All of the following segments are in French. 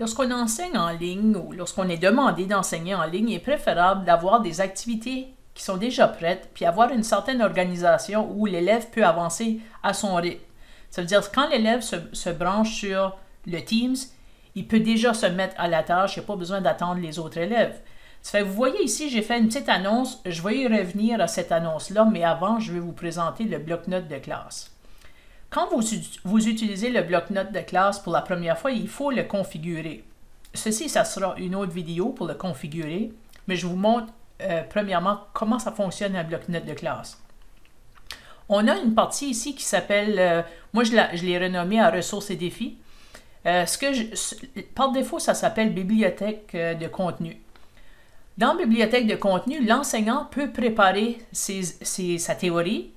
Lorsqu'on enseigne en ligne ou lorsqu'on est demandé d'enseigner en ligne, il est préférable d'avoir des activités qui sont déjà prêtes, puis avoir une certaine organisation où l'élève peut avancer à son rythme. Ça veut dire que quand l'élève se branche sur le Teams, il peut déjà se mettre à la tâche, il n'y a pas besoin d'attendre les autres élèves. Ça fait que vous voyez ici, j'ai fait une petite annonce, je vais y revenir à cette annonce-là, mais avant, je vais vous présenter le bloc-notes de classe. Quand vous utilisez le bloc-notes de classe pour la première fois, il faut le configurer. Ceci, ça sera une autre vidéo pour le configurer, mais je vous montre premièrement comment ça fonctionne un bloc-notes de classe. On a une partie ici qui s'appelle, moi je l'ai renommée à ressources et défis. Par défaut, ça s'appelle bibliothèque de contenu. Dans bibliothèque de contenu, l'enseignant peut préparer sa théorie,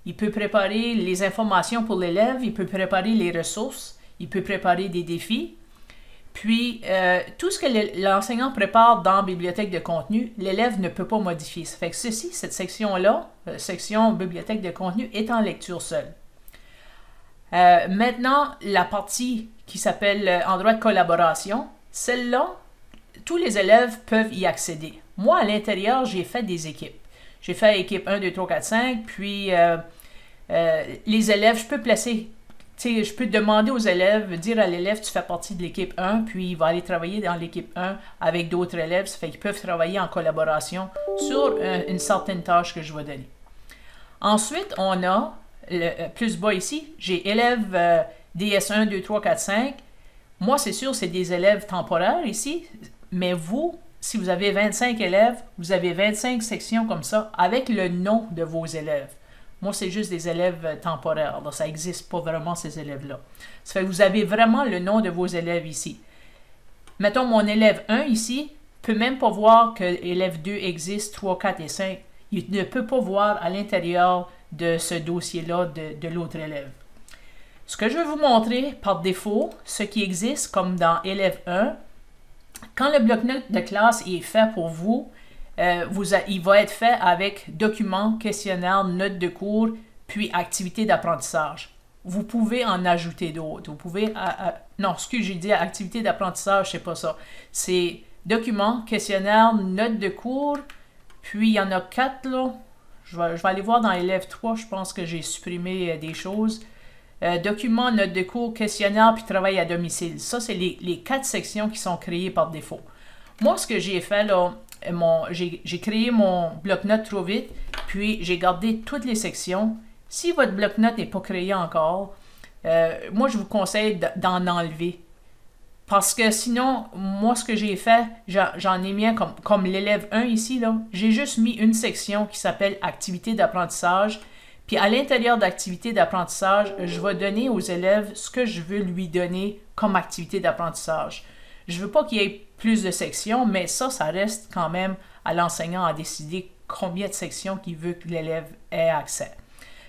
il peut préparer les informations pour l'élève, il peut préparer les ressources, il peut préparer des défis. Puis, tout ce que l'enseignant prépare dans bibliothèque de contenu, l'élève ne peut pas modifier. Ça fait que cette section-là, section bibliothèque de contenu, est en lecture seule. Maintenant, la partie qui s'appelle endroit de collaboration, celle-là, tous les élèves peuvent y accéder. Moi, à l'intérieur, j'ai fait des équipes. J'ai fait équipe 1, 2, 3, 4, 5, puis les élèves, je peux demander aux élèves, dire à l'élève, tu fais partie de l'équipe 1, puis il va aller travailler dans l'équipe 1 avec d'autres élèves. Ça fait qu'ils peuvent travailler en collaboration sur une certaine tâche que je vais donner. Ensuite, on a, plus bas ici, j'ai élèves DS1, 2, 3, 4, 5. Moi, c'est sûr, c'est des élèves temporaires ici, mais vous, si vous avez 25 élèves, vous avez 25 sections comme ça avec le nom de vos élèves. Moi, c'est juste des élèves temporaires. Donc, ça n'existe pas vraiment, ces élèves-là. Ça fait que vous avez vraiment le nom de vos élèves ici. Mettons, mon élève 1 ici ne peut même pas voir que l'élève 2 existe, 3, 4 et 5. Il ne peut pas voir à l'intérieur de ce dossier-là de l'autre élève. Ce que je vais vous montrer par défaut, ce qui existe comme dans élève 1, quand le bloc-notes de classe est fait pour vous, il va être fait avec documents, questionnaires, notes de cours, puis activités d'apprentissage. Vous pouvez en ajouter d'autres. Vous pouvez... non, j'ai dit activités d'apprentissage, c'est pas ça. C'est documents, questionnaires, notes de cours, puis il y en a 4 là. Je vais aller voir dans élève 3, je pense que j'ai supprimé des choses. Documents, notes de cours, questionnaire, puis travail à domicile. Ça, c'est les 4 sections qui sont créées par défaut. Moi, ce que j'ai fait, là, j'ai créé mon bloc-notes trop vite, puis j'ai gardé toutes les sections. Si votre bloc-notes n'est pas créé encore, moi, je vous conseille d'en enlever. Parce que sinon, moi, ce que j'ai fait, j'en ai mis un comme l'élève 1 ici, là. J'ai juste mis une section qui s'appelle « Activité d'apprentissage ». Puis à l'intérieur d'activité d'apprentissage, je vais donner aux élèves ce que je veux lui donner comme activité d'apprentissage. Je ne veux pas qu'il y ait plus de sections, mais ça reste quand même à l'enseignant à décider combien de sections qu'il veut que l'élève ait accès.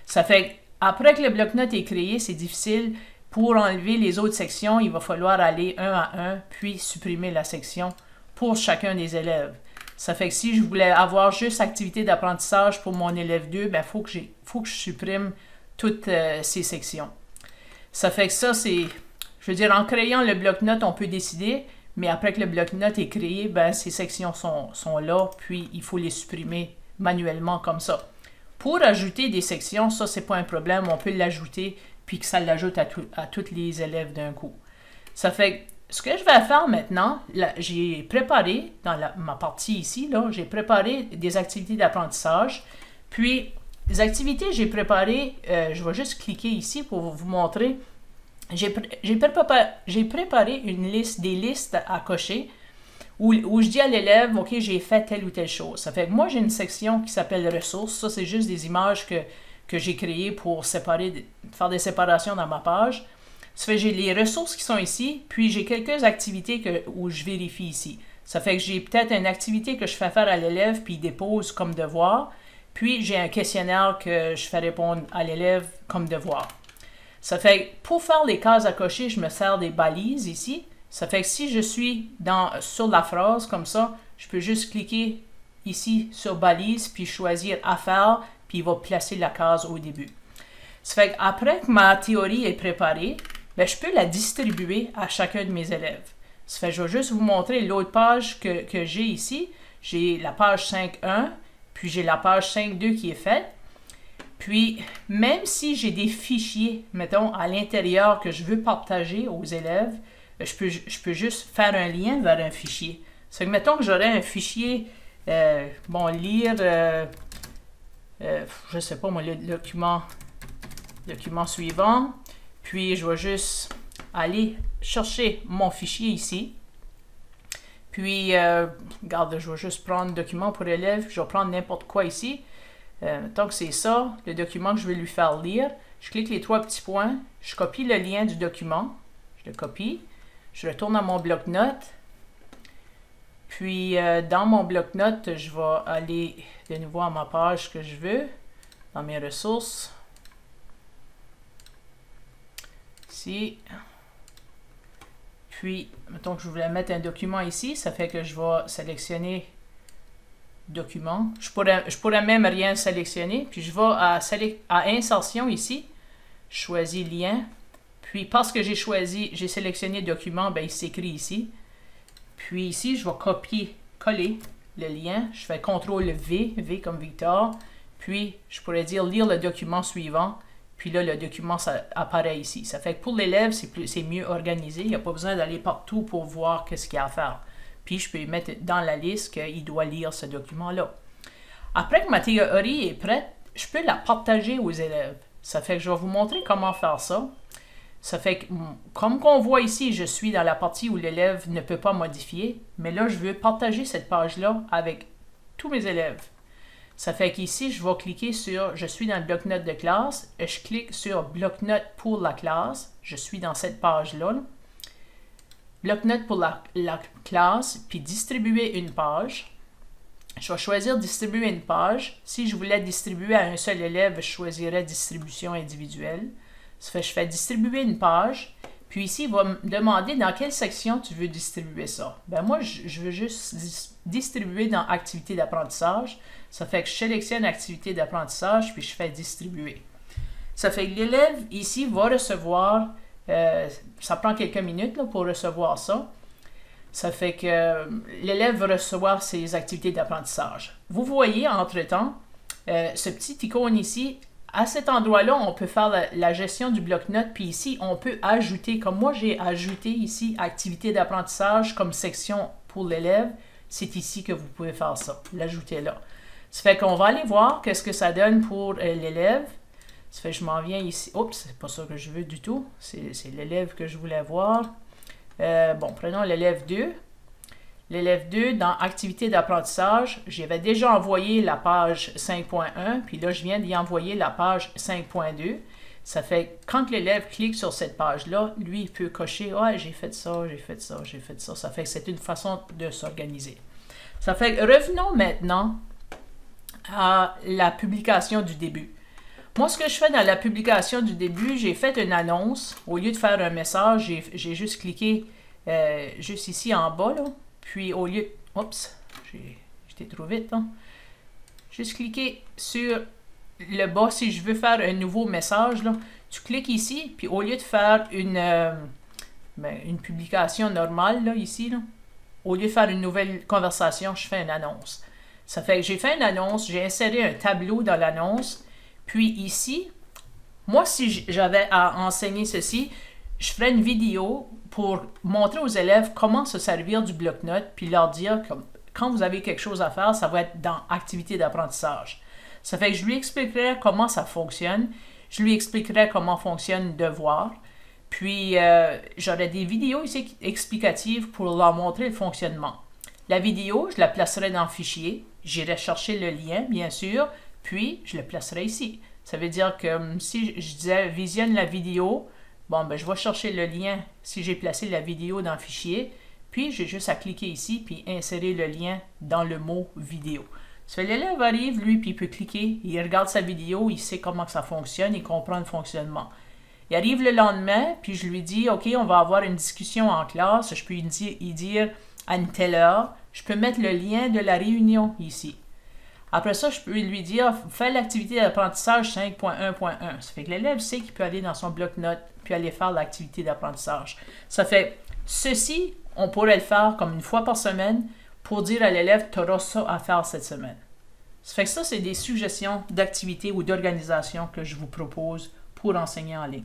Ça fait après que le bloc-notes est créé, c'est difficile. Pour enlever les autres sections, il va falloir aller un à un, puis supprimer la section pour chacun des élèves. Ça fait que si je voulais avoir juste activité d'apprentissage pour mon élève 2, il faut que je supprime toutes ces sections. Ça fait que ça, c'est... Je veux dire, en créant le bloc-notes, on peut décider, mais après que le bloc-notes est créé, ces sections sont là, puis il faut les supprimer manuellement comme ça. Pour ajouter des sections, ça, c'est pas un problème, on peut l'ajouter, puis que ça l'ajoute à tous les élèves d'un coup. Ça fait que ce que je vais faire maintenant, j'ai préparé, dans ma partie ici, j'ai préparé des activités d'apprentissage. Puis, les activités j'ai préparées, je vais juste cliquer ici pour vous montrer. J'ai préparé des listes à cocher où je dis à l'élève, OK, j'ai fait telle ou telle chose. Ça fait que moi, j'ai une section qui s'appelle ressources. Ça, c'est juste des images que j'ai créées pour faire des séparations dans ma page. Ça fait que j'ai les ressources qui sont ici, puis j'ai quelques activités où je vérifie ici. Ça fait que j'ai peut-être une activité que je fais faire à l'élève, puis il dépose comme devoir. Puis j'ai un questionnaire que je fais répondre à l'élève comme devoir. Ça fait que pour faire les cases à cocher, je me sers des balises ici. Ça fait que si je suis sur la phrase comme ça, je peux juste cliquer ici sur balise, puis choisir à faire, puis il va placer la case au début. Ça fait qu'après que ma théorie est préparée, je peux la distribuer à chacun de mes élèves. Ça fait que je vais juste vous montrer l'autre page que j'ai ici. J'ai la page 5.1, puis j'ai la page 5.2 qui est faite. Puis, même si j'ai des fichiers, mettons, à l'intérieur que je veux partager aux élèves, je peux juste faire un lien vers un fichier. C'est que, mettons que j'aurais un fichier, bon, lire, je sais pas moi, le document suivant, puis je vais juste aller chercher mon fichier ici. Puis, regarde, je vais juste prendre document pour élève, je vais prendre n'importe quoi ici. Tant que c'est ça, le document que je vais lui faire lire, je clique les 3 petits points, je copie le lien du document, je le copie, je retourne à mon bloc-notes, puis dans mon bloc-notes, je vais aller de nouveau à ma page que je veux, dans mes ressources, ici, puis, mettons que je voulais mettre un document ici, ça fait que je vais sélectionner document. Je pourrais même rien sélectionner. Puis je vais à insertion ici. Je choisis lien. Puis parce que j'ai sélectionné document, ben, il s'écrit ici. Puis ici, je vais coller le lien. Je fais CTRL V, V comme Victor. Puis je pourrais dire lire le document suivant. Puis là, le document ça apparaît ici. Ça fait que pour l'élève, c'est mieux organisé. Il n'y a pas besoin d'aller partout pour voir qu'est-ce qu'il y a à faire. Puis je peux mettre dans la liste qu'il doit lire ce document-là. Après que ma théorie est prête, je peux la partager aux élèves. Ça fait que je vais vous montrer comment faire ça. Ça fait que, comme qu'on voit ici, je suis dans la partie où l'élève ne peut pas modifier. Mais là, je veux partager cette page-là avec tous mes élèves. Ça fait qu'ici, je vais cliquer sur « Je suis dans le bloc-notes de classe » et je clique sur « Bloc-notes pour la classe ». Je suis dans cette page-là. Bloc-notes pour la classe, puis distribuer une page. Je vais choisir distribuer une page. Si je voulais distribuer à un seul élève, je choisirais distribution individuelle. Ça fait que je fais distribuer une page. Puis ici, il va me demander dans quelle section tu veux distribuer ça. Ben moi, je veux juste distribuer dans activité d'apprentissage. Ça fait que je sélectionne activité d'apprentissage, puis je fais distribuer. Ça fait que l'élève ici va recevoir... ça prend quelques minutes là, pour recevoir ça. Ça fait que l'élève va recevoir ses activités d'apprentissage. Vous voyez, entre-temps, ce petit icône ici, à cet endroit-là, on peut faire la gestion du bloc-notes, puis ici, on peut ajouter, comme moi j'ai ajouté ici, activité d'apprentissage comme section pour l'élève, c'est ici que vous pouvez faire ça, l'ajouter là. Ça fait qu'on va aller voir qu'est-ce que ça donne pour l'élève. Ça fait que je m'en viens ici. Oups, c'est pas ça que je veux du tout. C'est l'élève que je voulais voir. Bon, prenons l'élève 2. L'élève 2, dans activité d'apprentissage, j'avais déjà envoyé la page 5.1, puis là, je viens d'y envoyer la page 5.2. Ça fait que quand l'élève clique sur cette page-là, lui, il peut cocher « Ah, j'ai fait ça, j'ai fait ça, j'ai fait ça ». Ça fait que c'est une façon de s'organiser. Ça fait que revenons maintenant à la publication du début. Moi, ce que je fais dans la publication du début, j'ai fait une annonce. Au lieu de faire un message, j'ai juste cliqué juste ici en bas, là. Puis au lieu... Oups, j'étais trop vite, hein. Juste cliquer sur le bas si je veux faire un nouveau message, là. Tu cliques ici, puis au lieu de faire une publication normale, là, ici, là, au lieu de faire une nouvelle conversation, je fais une annonce. Ça fait que j'ai fait une annonce, j'ai inséré un tableau dans l'annonce. Puis ici, moi, si j'avais à enseigner ceci, je ferais une vidéo pour montrer aux élèves comment se servir du bloc-notes, puis leur dire que quand vous avez quelque chose à faire, ça va être dans activité d'apprentissage. Ça fait que je lui expliquerai comment ça fonctionne, je lui expliquerai comment fonctionne le devoir, puis j'aurai des vidéos ici explicatives pour leur montrer le fonctionnement. La vidéo, je la placerai dans le fichier, j'irai chercher le lien, bien sûr, puis je le placerai ici. Ça veut dire que si je disais visionne la vidéo, bon, ben je vais chercher le lien si j'ai placé la vidéo dans le fichier, puis j'ai juste à cliquer ici, puis insérer le lien dans le mot vidéo. Ça fait l'élève arrive, lui, puis il peut cliquer, il regarde sa vidéo, il sait comment ça fonctionne, il comprend le fonctionnement. Il arrive le lendemain, puis je lui dis, OK, on va avoir une discussion en classe, je peux y dire à une telle heure, je peux mettre le lien de la réunion ici. Après ça, je peux lui dire, fais l'activité d'apprentissage 5.1.1. Ça fait que l'élève sait qu'il peut aller dans son bloc-notes puis aller faire l'activité d'apprentissage. Ça fait, ceci, on pourrait le faire comme une fois par semaine pour dire à l'élève, tu auras ça à faire cette semaine. Ça fait que ça, c'est des suggestions d'activités ou d'organisation que je vous propose pour enseigner en ligne.